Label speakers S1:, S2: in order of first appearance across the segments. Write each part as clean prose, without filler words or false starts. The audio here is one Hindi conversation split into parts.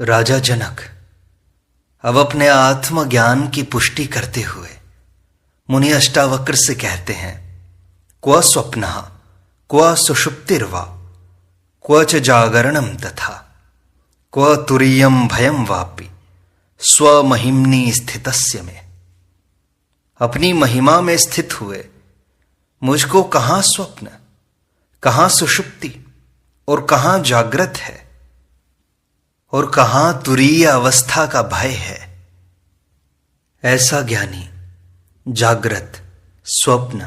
S1: राजा जनक अब अपने आत्मज्ञान की पुष्टि करते हुए मुनि अष्टावक्र से कहते हैं, क्व स्वप्नः क्व सुषुप्तिर्वा क्व च जागरणम तथा क्व तुरीयम भयम वापि स्वमहिम्नि स्थितस्य में। अपनी महिमा में स्थित हुए मुझको कहां स्वप्न, कहां सुषुप्ति और कहां जागृत है और कहां तुरीय अवस्था का भय है। ऐसा ज्ञानी जागृत, स्वप्न,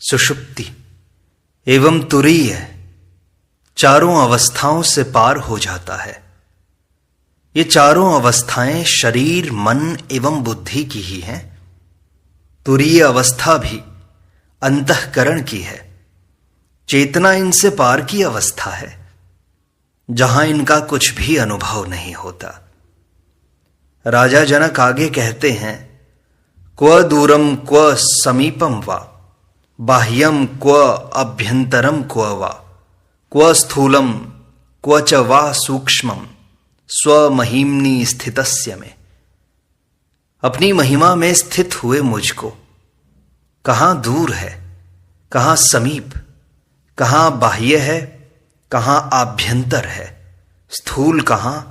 S1: सुषुप्ति एवं तुरीय चारों अवस्थाओं से पार हो जाता है। ये चारों अवस्थाएं शरीर, मन एवं बुद्धि की ही हैं। तुरीय अवस्था भी अंतःकरण की है। चेतना इनसे पार की अवस्था है, जहां इनका कुछ भी अनुभव नहीं होता। राजा जनक आगे कहते हैं, क्व दूरम क्व समीपम वा बाह्यम क्व अभ्यंतरम क्व वा क्व स्थूलम क्व च वा सूक्ष्मम स्वमहिम्नि स्थितस्य में। अपनी महिमा में स्थित हुए मुझको कहां दूर है, कहां समीप, कहां बाह्य है, कहां आभ्यंतर है, स्थूल कहां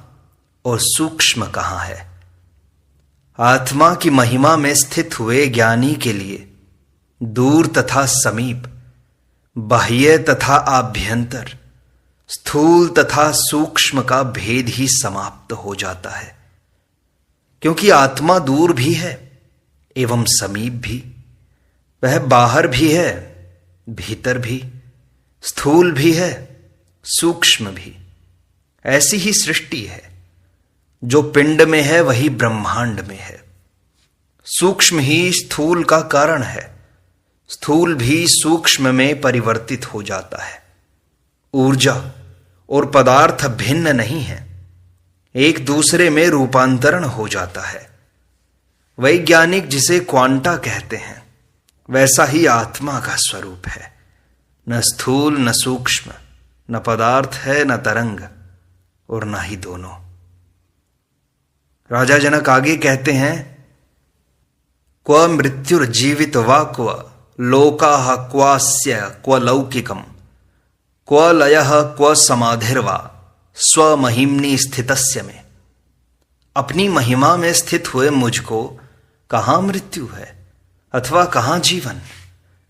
S1: और सूक्ष्म कहां है। आत्मा की महिमा में स्थित हुए ज्ञानी के लिए दूर तथा समीप, बाह्य तथा आभ्यंतर, स्थूल तथा सूक्ष्म का भेद ही समाप्त हो जाता है। क्योंकि आत्मा दूर भी है एवं समीप भी, वह बाहर भी है, भीतर भी, स्थूल भी है, सूक्ष्म भी। ऐसी ही सृष्टि है। जो पिंड में है वही ब्रह्मांड में है। सूक्ष्म ही स्थूल का कारण है, स्थूल भी सूक्ष्म में परिवर्तित हो जाता है। ऊर्जा और पदार्थ भिन्न नहीं है, एक दूसरे में रूपांतरण हो जाता है। वैज्ञानिक जिसे क्वांटा कहते हैं, वैसा ही आत्मा का स्वरूप है। न स्थूल न सूक्ष्म, न पदार्थ है न तरंग और न ही दोनों। राजा जनक आगे कहते हैं, क्व मृत्युर्जीवित वा क्व लोकाः क्वास्य क्व लौकिकम क्व लयः क्व समाधिर्वा स्वमहिम्नि स्थितस्य में। अपनी महिमा में स्थित हुए मुझको कहां मृत्यु है अथवा कहां जीवन,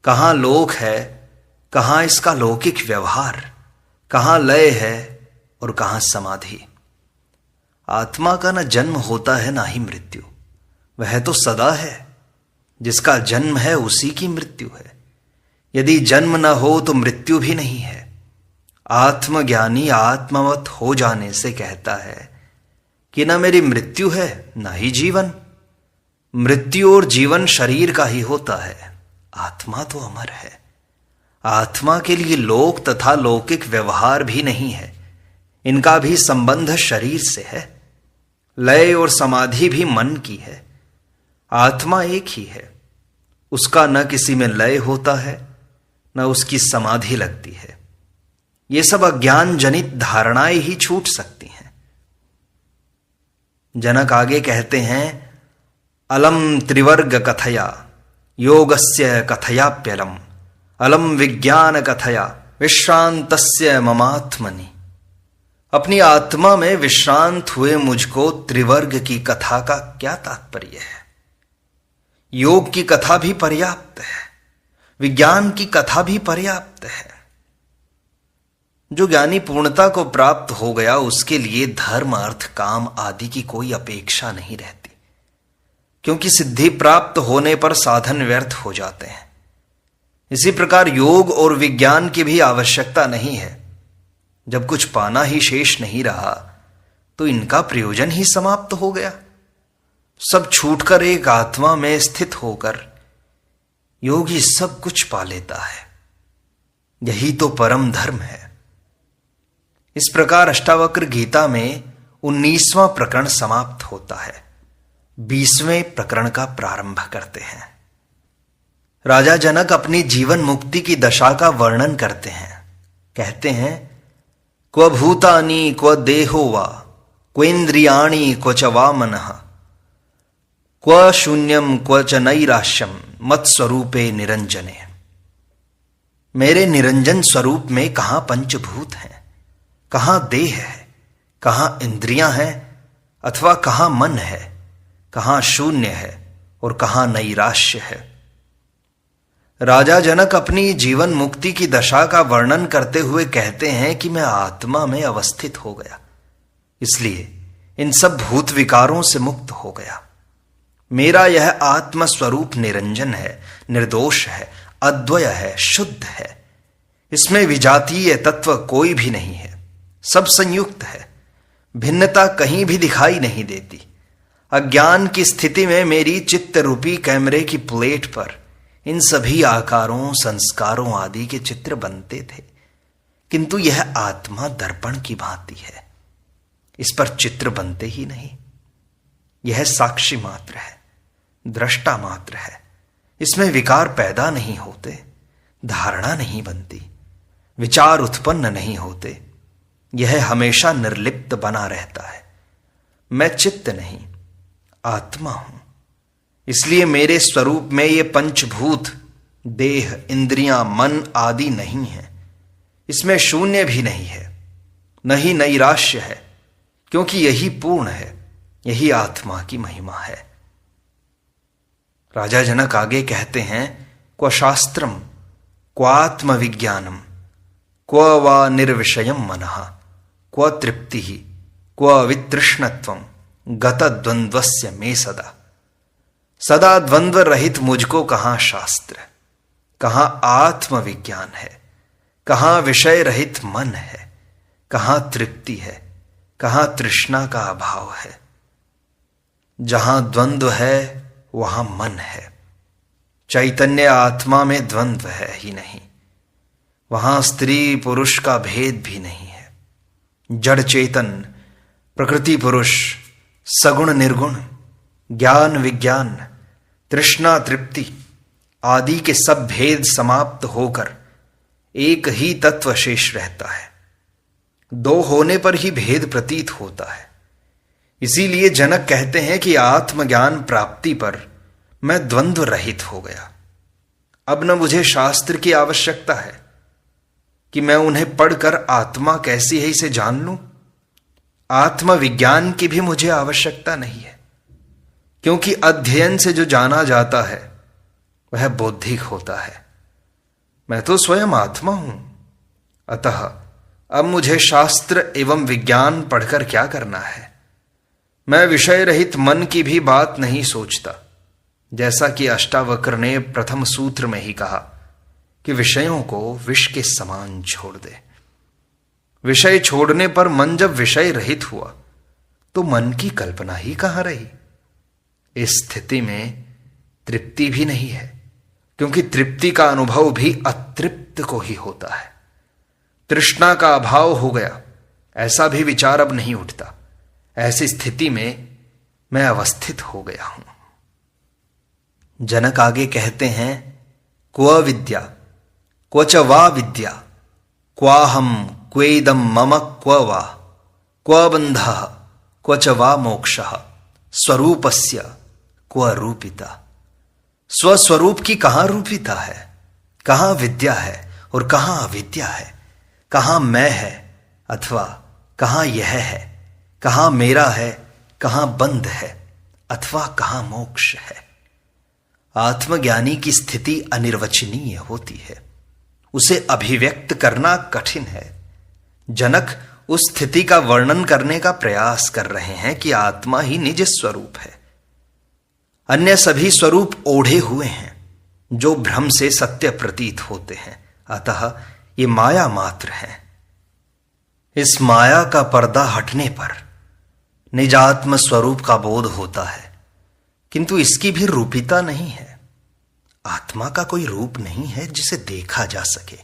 S1: कहां लोक है, कहां इसका लौकिक व्यवहार, कहां लय है और कहां समाधि। आत्मा का न जन्म होता है ना ही मृत्यु, वह तो सदा है। जिसका जन्म है उसी की मृत्यु है। यदि जन्म न हो तो मृत्यु भी नहीं है। आत्मज्ञानी आत्मवत हो जाने से कहता है कि न मेरी मृत्यु है न ही जीवन। मृत्यु और जीवन शरीर का ही होता है, आत्मा तो अमर है। आत्मा के लिए लोक तथा लौकिक व्यवहार भी नहीं है, इनका भी संबंध शरीर से है। लय और समाधि भी मन की है। आत्मा एक ही है, उसका न किसी में लय होता है न उसकी समाधि लगती है। ये सब अज्ञान जनित धारणाएं ही छूट सकती हैं। जनक आगे कहते हैं, अलम त्रिवर्ग कथया योगस्य कथयाप्यलम अलम विज्ञान कथया विश्रांतस्य ममात्मनि। अपनी आत्मा में विश्रांत हुए मुझको त्रिवर्ग की कथा का क्या तात्पर्य है। योग की कथा भी पर्याप्त है, विज्ञान की कथा भी पर्याप्त है। जो ज्ञानी पूर्णता को प्राप्त हो गया उसके लिए धर्म, अर्थ, काम आदि की कोई अपेक्षा नहीं रहती, क्योंकि सिद्धि प्राप्त होने पर साधन व्यर्थ हो जाते हैं। इसी प्रकार योग और विज्ञान की भी आवश्यकता नहीं है। जब कुछ पाना ही शेष नहीं रहा तो इनका प्रयोजन ही समाप्त हो गया। सब छूटकर एक आत्मा में स्थित होकर योगी सब कुछ पा लेता है। यही तो परम धर्म है। इस प्रकार अष्टावक्र गीता में 19वां प्रकरण समाप्त होता है। 20वें प्रकरण का प्रारंभ करते हैं। राजा जनक अपनी जीवन मुक्ति की दशा का वर्णन करते हैं। कहते हैं, क्व भूतानि क्व देहो वा क्वेन्द्रियाणि क्व च वा मनः क्व शून्यम क्व च नैराश्यम मत्स्वरूपे निरंजने। मेरे निरंजन स्वरूप में कहां पंचभूत हैं, कहां देह है, कहां इंद्रियां हैं अथवा कहां मन है, कहां शून्य है और कहां नैराश्य है। राजा जनक अपनी जीवन मुक्ति की दशा का वर्णन करते हुए कहते हैं कि मैं आत्मा में अवस्थित हो गया, इसलिए इन सब भूत विकारों से मुक्त हो गया। मेरा यह आत्म स्वरूप निरंजन है, निर्दोष है, अद्वय है, शुद्ध है। इसमें विजातीय तत्व कोई भी नहीं है, सब संयुक्त है, भिन्नता कहीं भी दिखाई नहीं देती। अज्ञान की स्थिति में मेरी चित्त रूपी कैमरे की प्लेट पर इन सभी आकारों, संस्कारों आदि के चित्र बनते थे, किंतु यह आत्मा दर्पण की भांति है, इस पर चित्र बनते ही नहीं। यह साक्षी मात्र है, दृष्टा मात्र है, इसमें विकार पैदा नहीं होते, धारणा नहीं बनती, विचार उत्पन्न नहीं होते। यह हमेशा निर्लिप्त बना रहता है। मैं चित्त नहीं, आत्मा हूं, इसलिए मेरे स्वरूप में ये पंचभूत, देह, इंद्रियां, मन आदि नहीं है। इसमें शून्य भी नहीं है, न ही नैराश्य है, क्योंकि यही पूर्ण है, यही आत्मा की महिमा है। राजा जनक आगे कहते हैं, क्व शास्त्रम क्वात्म विज्ञानम क्व वा निर्विषयम मनः क्व तृप्ति क्व वितृष्णत्वम गत द्वंद्वस्य में सदा। सदा द्वंद्व रहित मुझको कहां शास्त्र, कहां आत्मविज्ञान है, कहां विषय रहित मन है, कहां तृप्ति है, कहां तृष्णा का अभाव है। जहां द्वंद्व है वहां मन है। चैतन्य आत्मा में द्वंद्व है ही नहीं, वहां स्त्री पुरुष का भेद भी नहीं है। जड़ चेतन, प्रकृति पुरुष, सगुण निर्गुण, ज्ञान विज्ञान, तृष्णा तृप्ति आदि के सब भेद समाप्त होकर एक ही तत्व शेष रहता है। दो होने पर ही भेद प्रतीत होता है। इसीलिए जनक कहते हैं कि आत्मज्ञान प्राप्ति पर मैं द्वंद्व रहित हो गया। अब न मुझे शास्त्र की आवश्यकता है कि मैं उन्हें पढ़कर आत्मा कैसी है इसे जान लूं। आत्मविज्ञान की भी मुझे आवश्यकता नहीं है, क्योंकि अध्ययन से जो जाना जाता है वह बौद्धिक होता है। मैं तो स्वयं आत्मा हूं। अतः अब मुझे शास्त्र एवं विज्ञान पढ़कर क्या करना है। मैं विषय रहित मन की भी बात नहीं सोचता, जैसा कि अष्टावक्र ने प्रथम सूत्र में ही कहा कि विषयों को विष के समान छोड़ दे। विषय छोड़ने पर मन जब विषय रहित हुआ तो मन की कल्पना ही कहां रही। इस स्थिति में तृप्ति भी नहीं है, क्योंकि तृप्ति का अनुभव भी अतृप्त को ही होता है। तृष्णा का अभाव हो गया, ऐसा भी विचार अब नहीं उठता। ऐसी स्थिति में मैं अवस्थित हो गया हूं। जनक आगे कहते हैं, क्व विद्या क्व च वा विद्या क्वाहम क्वेदम मम क्व वा क्व बंधः क्व च वा मोक्षः स्वरूपस्य क्व रूपिता। स्वस्वरूप की कहां रूपिता है, कहां विद्या है और कहां अविद्या है, कहां मैं है अथवा कहां यह है, कहां मेरा है, कहां बंध है अथवा कहां मोक्ष है। आत्मज्ञानी की स्थिति अनिर्वचनीय होती है, उसे अभिव्यक्त करना कठिन है। जनक उस स्थिति का वर्णन करने का प्रयास कर रहे हैं कि आत्मा ही निज स्वरूप है, अन्य सभी स्वरूप ओढ़े हुए हैं जो भ्रम से सत्य प्रतीत होते हैं। अतः ये माया मात्र है। इस माया का पर्दा हटने पर निजात्म स्वरूप का बोध होता है, किंतु इसकी भी रूपिता नहीं है। आत्मा का कोई रूप नहीं है जिसे देखा जा सके,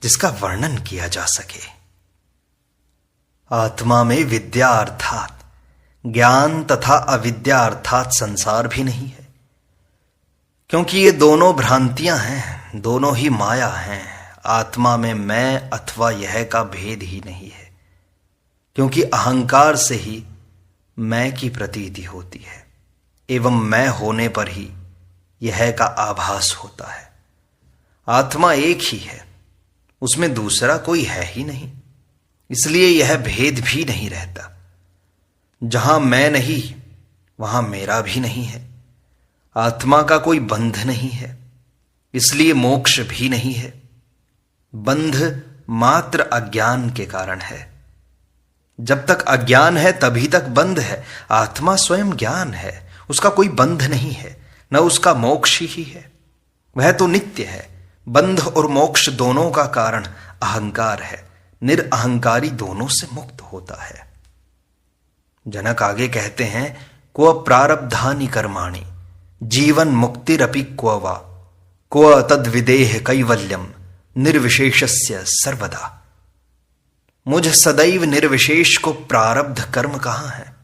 S1: जिसका वर्णन किया जा सके। आत्मा में विद्या अर्थात ज्ञान तथा अविद्या अर्थात संसार भी नहीं है, क्योंकि ये दोनों भ्रांतियां हैं, दोनों ही माया हैं। आत्मा में मैं अथवा यह का भेद ही नहीं है, क्योंकि अहंकार से ही मैं की प्रतीति होती है एवं मैं होने पर ही यह का आभास होता है। आत्मा एक ही है, उसमें दूसरा कोई है ही नहीं, इसलिए यह भेद भी नहीं रहता। जहां मैं नहीं वहां मेरा भी नहीं है। आत्मा का कोई बंध नहीं है, इसलिए मोक्ष भी नहीं है। बंध मात्र अज्ञान के कारण है। जब तक अज्ञान है तभी तक बंध है। आत्मा स्वयं ज्ञान है, उसका कोई बंध नहीं है, न उसका मोक्ष ही है। वह तो नित्य है। बंध और मोक्ष दोनों का कारण अहंकार है। निरअहंकारी दोनों से मुक्त होता है। जनक आगे कहते हैं, क्व प्रारब्धानि कर्माणि जीवन मुक्तिरपि क्व वा क्व तद विदेह कैवल्यम निर्विशेषस्य सर्वदा। मुझ सदैव निर्विशेष को प्रारब्ध कर्म कहां है,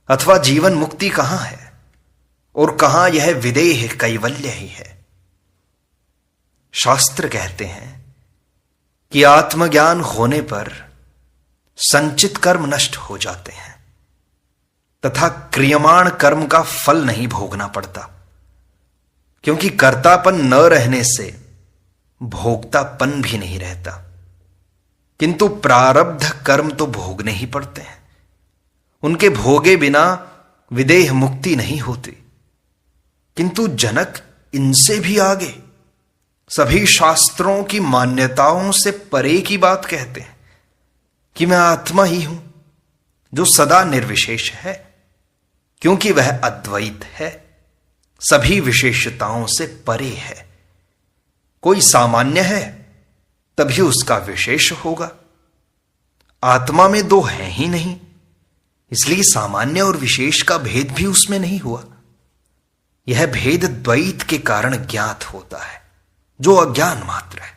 S1: अथवा जीवन मुक्ति कहां है, और कहां यह विदेह कैवल्य ही है। शास्त्र कहते हैं कि आत्मज्ञान होने पर संचित कर्म नष्ट हो जाते हैं तथा क्रियमाण कर्म का फल नहीं भोगना पड़ता, क्योंकि कर्तापन न रहने से भोक्तापन भी नहीं रहता। किंतु प्रारब्ध कर्म तो भोगने ही पड़ते हैं। उनके भोगे बिना विदेह मुक्ति नहीं होती। किंतु जनक इनसे भी आगे सभी शास्त्रों की मान्यताओं से परे की बात कहते हैं कि मैं आत्मा ही हूं जो सदा निर्विशेष है, क्योंकि वह अद्वैत है, सभी विशेषताओं से परे है। कोई सामान्य है तभी उसका विशेष होगा। आत्मा में दो है ही नहीं, इसलिए सामान्य और विशेष का भेद भी उसमें नहीं हुआ। यह भेद द्वैत के कारण ज्ञात होता है, जो अज्ञान मात्र है।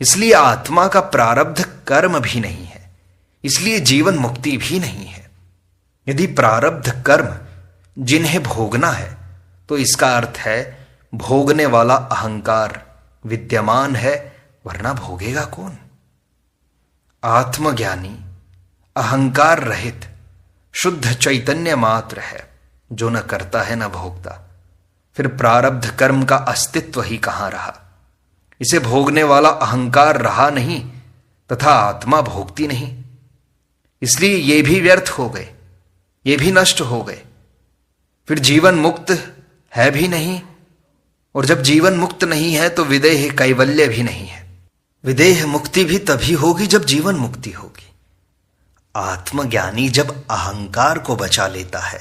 S1: इसलिए आत्मा का प्रारब्ध कर्म भी नहीं है, इसलिए जीवन मुक्ति भी नहीं है। यदि प्रारब्ध कर्म जिन्हें भोगना है तो इसका अर्थ है भोगने वाला अहंकार विद्यमान है, वरना भोगेगा कौन। आत्मज्ञानी अहंकार रहित शुद्ध चैतन्य मात्र है, जो न करता है न भोगता। फिर प्रारब्ध कर्म का अस्तित्व ही कहां रहा। इसे भोगने वाला अहंकार रहा नहीं तथा आत्मा भोगती नहीं, इसलिए ये भी व्यर्थ हो गए, ये भी नष्ट हो गए। फिर जीवन मुक्त है भी नहीं, और जब जीवन मुक्त नहीं है तो विदेह कैवल्य भी नहीं है। विदेह मुक्ति भी तभी होगी जब जीवन मुक्ति होगी। आत्मज्ञानी जब अहंकार को बचा लेता है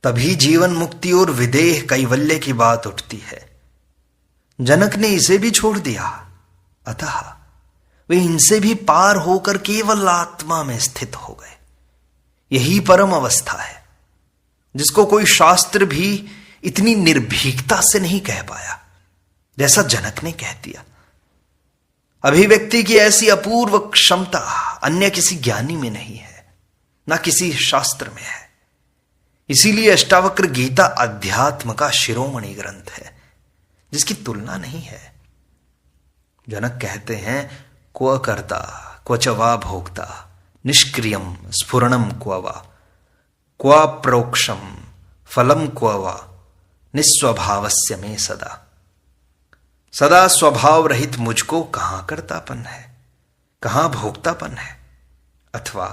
S1: तभी जीवन मुक्ति और विदेह कैवल्य की बात उठती है। जनक ने इसे भी छोड़ दिया, अतः वे इनसे भी पार होकर केवल आत्मा में स्थित हो गए। यही परम अवस्था है, जिसको कोई शास्त्र भी इतनी निर्भीकता से नहीं कह पाया जैसा जनक ने कह दिया। अभिव्यक्ति की ऐसी अपूर्व क्षमता अन्य किसी ज्ञानी में नहीं है, ना किसी शास्त्र में है। इसीलिए अष्टावक्र गीता अध्यात्म का शिरोमणि ग्रंथ है, जिसकी तुलना नहीं है। जनक कहते हैं, क्व कर्ता क्व च वा भोक्ता निष्क्रियम स्फुरणम क्व वा क्व प्रोक्षम फलम क्व वा निस्वभावस्य में सदा। सदा स्वभाव रहित मुझको कहां कर्तापन है, कहां भोक्तापन है, अथवा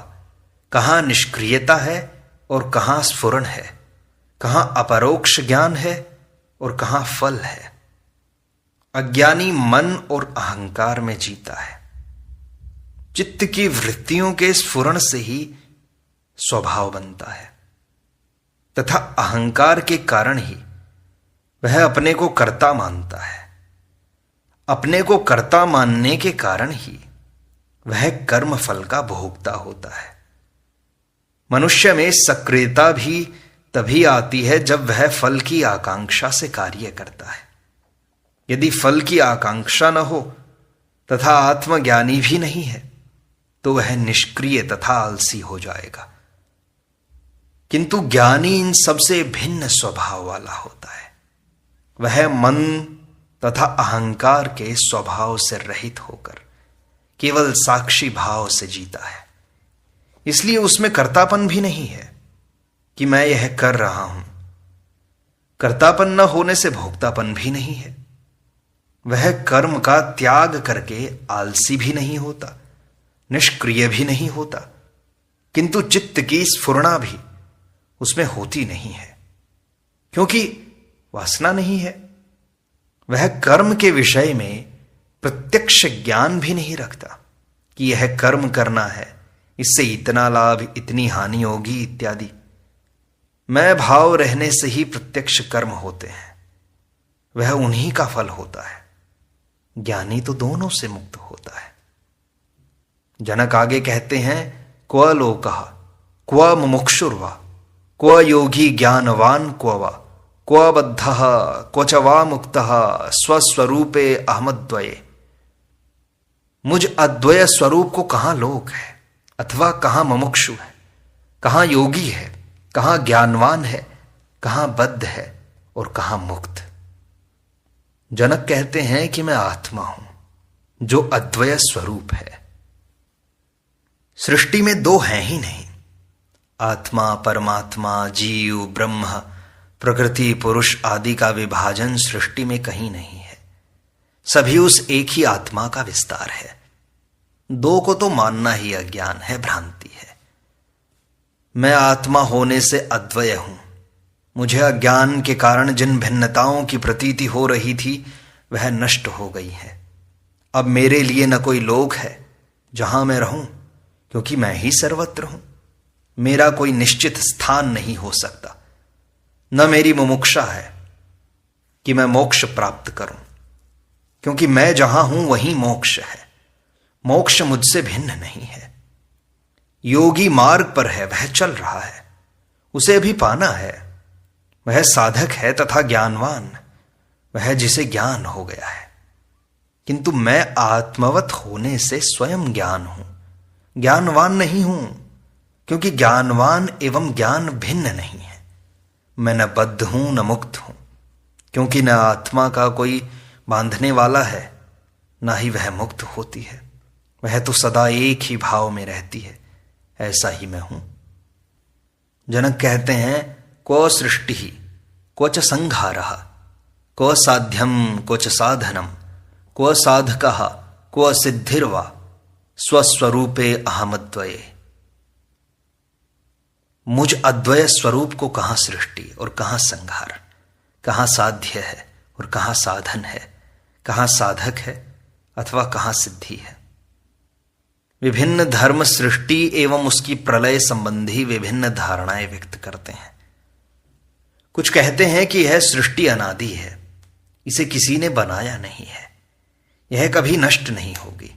S1: कहां निष्क्रियता है और कहां स्फुरण है, कहां अपरोक्ष ज्ञान है और कहां फल है। अज्ञानी मन और अहंकार में जीता है। चित्त की वृत्तियों के स्फुरण से ही स्वभाव बनता है तथा अहंकार के कारण ही वह अपने को कर्ता मानता है। अपने को कर्ता मानने के कारण ही वह कर्म फल का भोक्ता होता है। मनुष्य में सक्रियता भी तभी आती है जब वह फल की आकांक्षा से कार्य करता है। यदि फल की आकांक्षा न हो तथा आत्मज्ञानी भी नहीं है तो वह निष्क्रिय तथा आलसी हो जाएगा। किंतु ज्ञानी इन सबसे भिन्न स्वभाव वाला होता है। वह मन तथा अहंकार के स्वभाव से रहित होकर केवल साक्षी भाव से जीता है। इसलिए उसमें कर्तापन भी नहीं है कि मैं यह कर रहा हूं। कर्तापन न होने से भोक्तापन भी नहीं है। वह कर्म का त्याग करके आलसी भी नहीं होता, निष्क्रिय भी नहीं होता, किंतु चित्त की स्फुरणा भी उसमें होती नहीं है, क्योंकि वासना नहीं है। वह कर्म के विषय में प्रत्यक्ष ज्ञान भी नहीं रखता कि यह कर्म करना है, इससे इतना लाभ, इतनी हानि होगी इत्यादि। मैं भाव रहने से ही प्रत्यक्ष कर्म होते हैं, वह उन्हीं का फल होता है। ज्ञानी तो दोनों से मुक्त होता है। जनक आगे कहते हैं, क्व लोकः क्व मुमुक्षुर्वा क्व योगी ज्ञानवान क्व वा क्व बद्धः क्व च वा मुक्तः स्वस्वरूपे अहमद्वये। मुझ अद्वय स्वरूप को कहां लोक है अथवा कहां मुमुक्षु है, कहां योगी है, कहां ज्ञानवान है, कहां बद्ध है और कहां मुक्त। जनक कहते हैं कि मैं आत्मा हूं जो अद्वय स्वरूप है। सृष्टि में दो हैं ही नहीं, आत्मा, परमात्मा, जीव, ब्रह्म, प्रकृति, पुरुष आदि का विभाजन सृष्टि में कहीं नहीं है। सभी उस एक ही आत्मा का विस्तार है। दो को तो मानना ही अज्ञान है, भ्रांति है। मैं आत्मा होने से अद्वय हूं। मुझे अज्ञान के कारण जिन भिन्नताओं की प्रतीति हो रही थी वह नष्ट हो गई है। अब मेरे लिए न कोई लोक है जहां मैं रहूं, क्योंकि मैं ही सर्वत्र हूं। मेरा कोई निश्चित स्थान नहीं हो सकता। न मेरी मुमुक्षा है कि मैं मोक्ष प्राप्त करूं, क्योंकि मैं जहां हूं वहीं मोक्ष है। मोक्ष मुझसे भिन्न नहीं है। योगी मार्ग पर है, वह चल रहा है, उसे भी पाना है। वह साधक है तथा ज्ञानवान, वह जिसे ज्ञान हो गया है। किंतु मैं आत्मवत होने से स्वयं ज्ञान हूं, ज्ञानवान नहीं हूं, क्योंकि ज्ञानवान एवं ज्ञान भिन्न नहीं है। मैं न बद्ध हूं न मुक्त हूं, क्योंकि न आत्मा का कोई बांधने वाला है, न ही वह मुक्त होती है। वह तो सदा एक ही भाव में रहती है। ऐसा ही मैं हूं। जनक कहते हैं, क्व सृष्टि क्व च संहारः क्व साध्यम क्व च साधनम क्व साधकः क्व सिद्धिर्वा स्वस्वरूपे अहमद्वये। मुझ अद्वय स्वरूप को कहां सृष्टि और कहां संहार, कहां साध्य है और कहां साधन है, कहां साधक है अथवा कहां सिद्धि है। विभिन्न धर्म सृष्टि एवं उसकी प्रलय संबंधी विभिन्न धारणाएं व्यक्त करते हैं। कुछ कहते हैं कि यह सृष्टि अनादि है, इसे किसी ने बनाया नहीं है, यह कभी नष्ट नहीं होगी।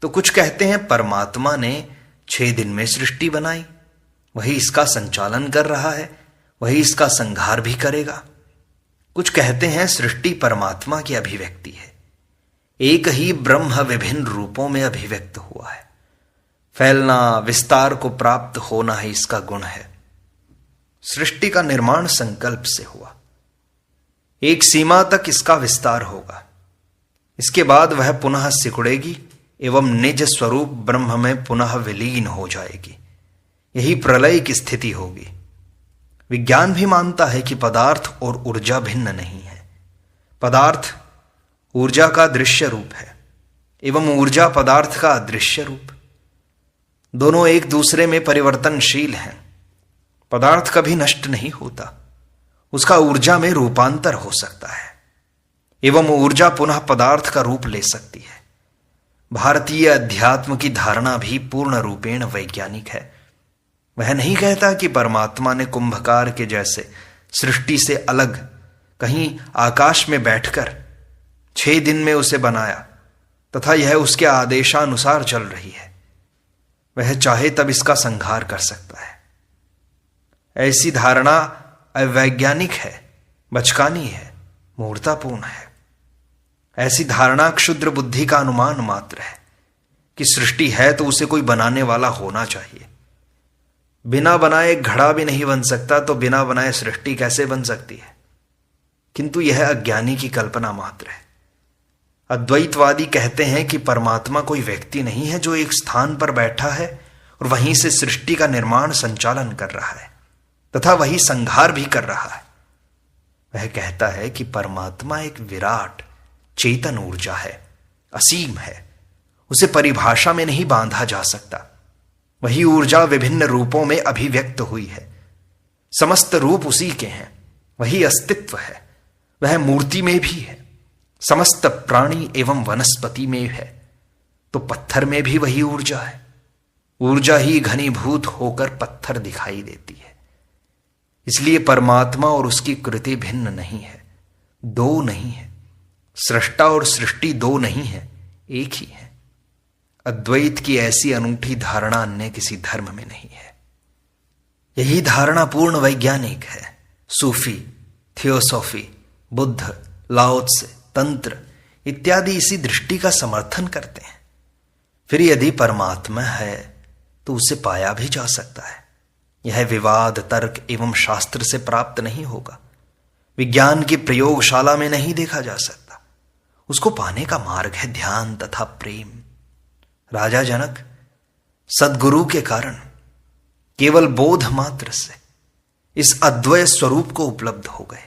S1: तो कुछ कहते हैं परमात्मा ने 6 दिन में सृष्टि बनाई, वही इसका संचालन कर रहा है, वही इसका संहार भी करेगा। कुछ कहते हैं सृष्टि परमात्मा की अभिव्यक्ति है, एक ही ब्रह्म विभिन्न रूपों में अभिव्यक्त हुआ है। फैलना, विस्तार को प्राप्त होना ही इसका गुण है। सृष्टि का निर्माण संकल्प से हुआ, एक सीमा तक इसका विस्तार होगा, इसके बाद वह पुनः सिकुड़ेगी एवं निज स्वरूप ब्रह्म में पुनः विलीन हो जाएगी। यही प्रलय की स्थिति होगी। विज्ञान भी मानता है कि पदार्थ और ऊर्जा भिन्न नहीं है। पदार्थ ऊर्जा का दृश्य रूप है एवं ऊर्जा पदार्थ का अदृश्य रूप। दोनों एक दूसरे में परिवर्तनशील हैं। पदार्थ कभी नष्ट नहीं होता, उसका ऊर्जा में रूपांतर हो सकता है एवं ऊर्जा पुनः पदार्थ का रूप ले सकती है। भारतीय अध्यात्म की धारणा भी पूर्ण रूपेण वैज्ञानिक है। वह नहीं कहता कि परमात्मा ने कुंभकार के जैसे सृष्टि से अलग कहीं आकाश में बैठकर 6 दिन में उसे बनाया तथा यह उसके आदेशानुसार चल रही है। वह चाहे तब इसका संहार कर सकता है। ऐसी धारणा अवैज्ञानिक है, बचकानी है, मूर्खतापूर्ण है। ऐसी धारणा क्षुद्र बुद्धि का अनुमान मात्र है कि सृष्टि है तो उसे कोई बनाने वाला होना चाहिए। बिना बनाए घड़ा भी नहीं बन सकता, तो बिना बनाए सृष्टि कैसे बन सकती है? किंतु यह अज्ञानी की कल्पना मात्र है। अद्वैतवादी कहते हैं कि परमात्मा कोई व्यक्ति नहीं है जो एक स्थान पर बैठा है और वहीं से सृष्टि का निर्माण संचालन कर रहा है तथा वही संहार भी कर रहा है। वह कहता है कि परमात्मा एक विराट चेतन ऊर्जा है, असीम है, उसे परिभाषा में नहीं बांधा जा सकता। वही ऊर्जा विभिन्न रूपों में अभिव्यक्त हुई है, समस्त रूप उसी के हैं, वही अस्तित्व है, वह मूर्ति में भी है, समस्त प्राणी एवं वनस्पति में है, तो पत्थर में भी वही ऊर्जा है। ऊर्जा ही घनीभूत होकर पत्थर दिखाई देती है। इसलिए परमात्मा और उसकी कृति भिन्न नहीं है, दो नहीं है। सृष्टा और सृष्टि दो नहीं है, एक ही है। अद्वैत की ऐसी अनूठी धारणा अन्य किसी धर्म में नहीं है। यही धारणा पूर्ण वैज्ञानिक है। सूफी, थियोसॉफी, बुद्ध, लाओ त्से, तंत्र इत्यादि इसी दृष्टि का समर्थन करते हैं। फिर यदि परमात्मा है तो उसे पाया भी जा सकता है। यह विवाद, तर्क एवं शास्त्र से प्राप्त नहीं होगा, विज्ञान की प्रयोगशाला में नहीं देखा जा सकता। उसको पाने का मार्ग है ध्यान तथा प्रेम। राजा जनक सद्गुरु के कारण केवल बोध मात्र से इस अद्वय स्वरूप को उपलब्ध हो गए।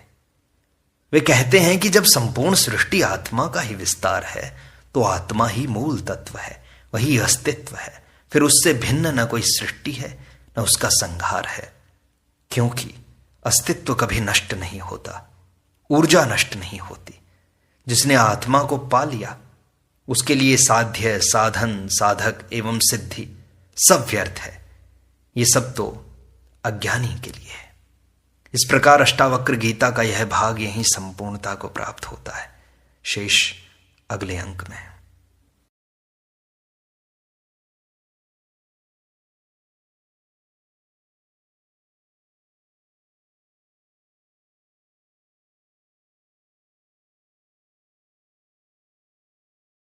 S1: वे कहते हैं कि जब संपूर्ण सृष्टि आत्मा का ही विस्तार है तो आत्मा ही मूल तत्व है, वही अस्तित्व है। फिर उससे भिन्न न कोई सृष्टि है न उसका संहार है, क्योंकि अस्तित्व कभी नष्ट नहीं होता, ऊर्जा नष्ट नहीं होती। जिसने आत्मा को पा लिया उसके लिए साध्य, साधन, साधक एवं सिद्धि सब व्यर्थ है। ये सब तो अज्ञानी के लिए है। इस प्रकार अष्टावक्र गीता का यह भाग यहीं संपूर्णता को प्राप्त होता है। शेष अगले अंक में।